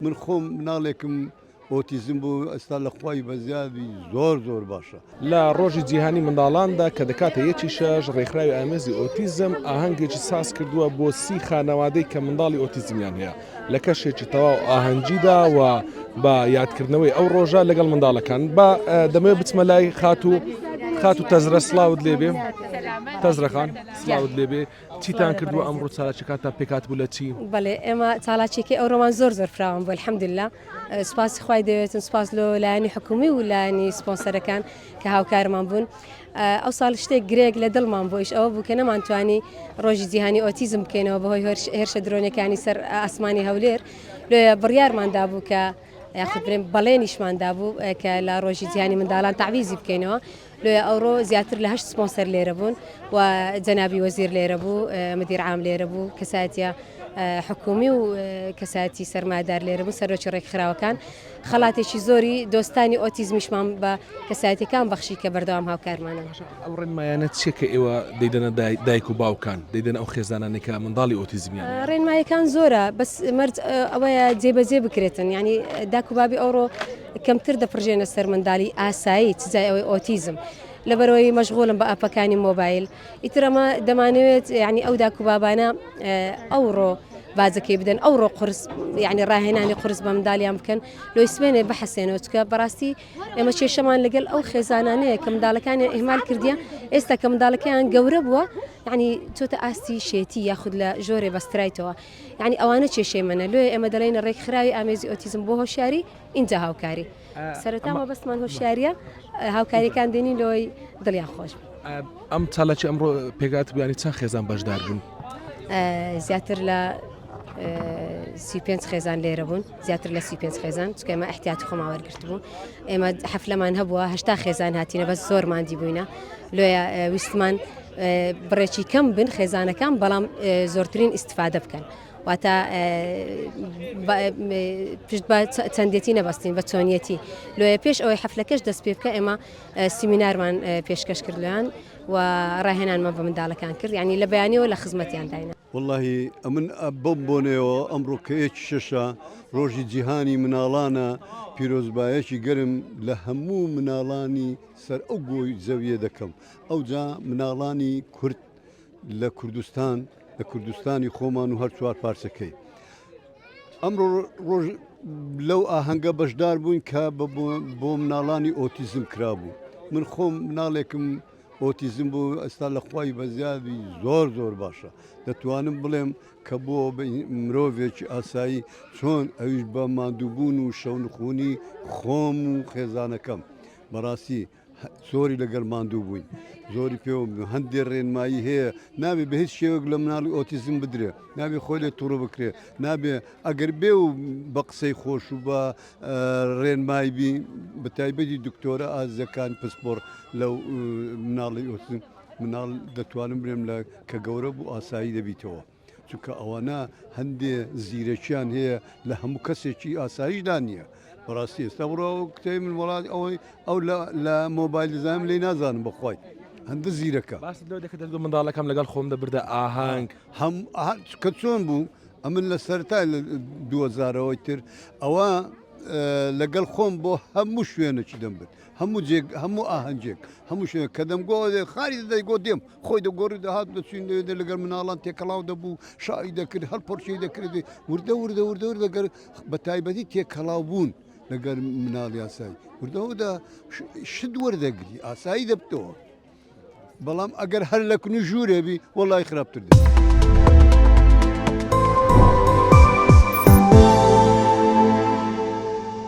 من خۆم مناڵێکم ئۆتیزم بوو ئێستا لە خوای بەزیادی زۆر باشە. لە ڕۆژی جیهانی منداڵاندا کە دەکاتە یەکی شەش ڕێکخراوی ئامێزی ئۆتیزم ئاهەنگێکی ساز کردووە بۆ 30 خانەوادەی کە منداڵی ئۆتیزمیان هەیە لە کەشێکی تەواو ئاهەنگیدا و بە یادکردنەوەی ئەو ڕۆژە لەگەڵ منداڵەکان بە دەمەوێت بچمە لای خات و تەزرە سلااوت لێبێ تەزرەخان سلااوت لێبێ چیتان کردووە ئەمڕۆ چالاکیەکانتان پێکات بوو لە چی؟ بەڵێ ئێمە چالاکێکی ئەوڕۆمان زۆر فراوان بوو الحەمدلله سوپاسی خوای دەوێتن سوپاس لۆ لایەنی حکومی و لایەنی سپۆنسەرەکان کە هاوکارمان بوون ئەو ساڵ شتێک گرێک لە دڵمان بۆیش ئەوە بوو کە نەمانتوانی ڕۆژی جیهانی ئۆتیزم بکەینەوە بەهۆی هێرشە درۆنیەکانی سەر ئاسمانی هەولێر لێ بڕیارماندا بوو کە یاخود برێن بەڵێنیشماندا بوو کە لە ڕۆژی جیهانی منداڵان تعویزی بکەینەوە لێ ئەوڕۆ زیاتر لە 8 سپۆنسەر لێرە بوون و جەنابی وەزیر لێرە بوو مدیر عام لێرە بوو کەساتیە حکومی و کەساتی سەرمادار لێرە بوو سەرۆکی ڕێکخراوەکان خەڵاتێکی زۆری دۆستانی ئۆتیزمیشمان بە کەساتیەکان بەخشی کە بەردەوام هاوکارمانە. ئەو ڕێنمایانە چیە کە ئێوە دەیدەنە دایک و باوکان دەیدەن ئەو خێزانانێکە منداڵی ئۆتیزمیان؟ ڕێنمایەکان زۆرە بەس مرد ئەوەیە جێبەجێ بکرێتن ینی داک و بابی ئەوڕۆ کەمتر دەپڕژێنە سەر منداڵی ئاسایی چجای ئەوەی ئۆتیزم لەبەرەوەی مەشغوڵم بە ئەپەکانی مۆبایل ئیترەمە دەمانەوێت ینی ئەو داک و بابانە ئەوڕۆ بازەکەی بدەن ئەوڕۆ قرس ینی ڕاهێنانی قرس بە منداڵیان بکەن لۆی سوێنێ بەحەسێنەوە چکە بەڕاستی ئێمە کێشەمان لەگەڵ ئەو خێزانانەیە کە منداڵەکانی ئیهمال کردیان ئێستا کە منداڵەکەیان گەورە بووە ینی چۆتە ئاستی شێتی یاخود لە ژۆرێ بەسترایتەوە ینی ئەوانە کێشەی منە لێ ئێمە دەڵێن ڕێکخراوی ئامێزی ئۆتیزم بۆ هۆشیاری اینجا هاوکاری سەرەتامە بەسمان هۆشیاریە هاوکاریەکان دێنی لۆی دڵیان خۆش ئەم چالاکی ئەمڕۆ پێگات بیانی چەند خێزان بەشدار بوون؟ زیاتر لە 35 خێزان لێرە بوون زیاتر لە 35 خێزان چکە ئێمە احتیاتی خۆمان وەرگرت بوو ئێمە حەفلەمان هەبووە 80 خێزان هاتیینە بەس زۆرماندی بووینە لۆیە ویستمان بڕێکی کەم بن خێزانەکان بەڵام زۆرترین ئیسفادە بکەن واتە پشت بە چەندێتی نەبەستین بە چۆنیەتی لۆیە پێش ئەوەی حەفلەکەش دەست پێ بکە ئێمە سیمینارمان پێشکەش کردیان و ڕاهێنانمان بە منداڵەکان کرد ینی لە بەیانیەوە لە خزمەتیان داینە. واللهی ئەمن بەم بۆنەوە ئەمڕۆ کە یەکی شەشە ڕۆژی جیهانی مناڵانە پیرۆزبایەکی گەرم لە هەموو مناڵانی سەر ئەو گۆی زەویە دەکەم ئەوجا مناڵانی کورد لە کوردستان لە کوردستانی خۆمان و هەر چوار پارچەکەی ئەمڕۆ ڕۆژ لەو ئاهەنگە بەشدار بووین کە بۆ مناڵانی ئۆتیزم کرابوو من خۆم مناڵێکم ئۆتیزم بوو ئێستا لە خوای بەزیادی زۆر باشە دەتوانم بڵێم کە بۆ مرۆڤێکی ئاسایی چۆن ئەویش بە ماندووبوون و شەونخوونی خۆم و خێزانەکەم بەڕاستی زۆری لەگەڵ ماندوو بووین زۆری پێوە هەندێک ڕێنمایی هەیە نابێ بە هیچ شێوەک لە مناڵی ئۆتیزم بدرێ نابێ خۆی لێ تووڕە بکرێ نابێ ئەگەر بێ و بە قسەی خۆش و بە ڕێنمایی بی بە تایبەتی دکتۆرە ئازەکان پسپۆر لەو مناڵی ئۆتیزم مناڵ دەتوانم برێم لە کە گەورە بوو ئاسایی دەبیتەوە چونکە ئەوانە هەندێ زیرەکیان هەیە لە هەموو کەسێکی ئاساییدا نییە بەڕاستی ئێستا بڕۆ کتێبی من وڵات ئەو لە مۆبایل دەزانم لێ نازانم بەخوای هەندە زیرەکە باس لەوە دەکە دەست منداڵەکەم لەگەڵ خۆم دەبردە ئاهەنگ کە چۆن بوو ئەمن لە سەرتا لە 2000ەوەی تر ئەوە لەگەڵ خۆم بۆ هەموو شوێنێکی دەمبرد هەموو ئاهەنجێک هەموو شوێن کە دەمگۆ خاری دەیگۆ دێم خۆی دەگۆڕی دەهات دەچین دەوێت لەگەر مناڵان تێکەڵاو دەبوو شایی دەکرد هەر پۆرچەی دەکرد وردە دەگەر بە تایبەتی تێکەڵاو بوون لەگەر مناڵی ئاسایی وردەوەدا شت وەردەگری ئاسایی دەبتەوە بەڵام ئەگەر هەر لە کنی ژوورێبی وەڵای خراپتر دێت.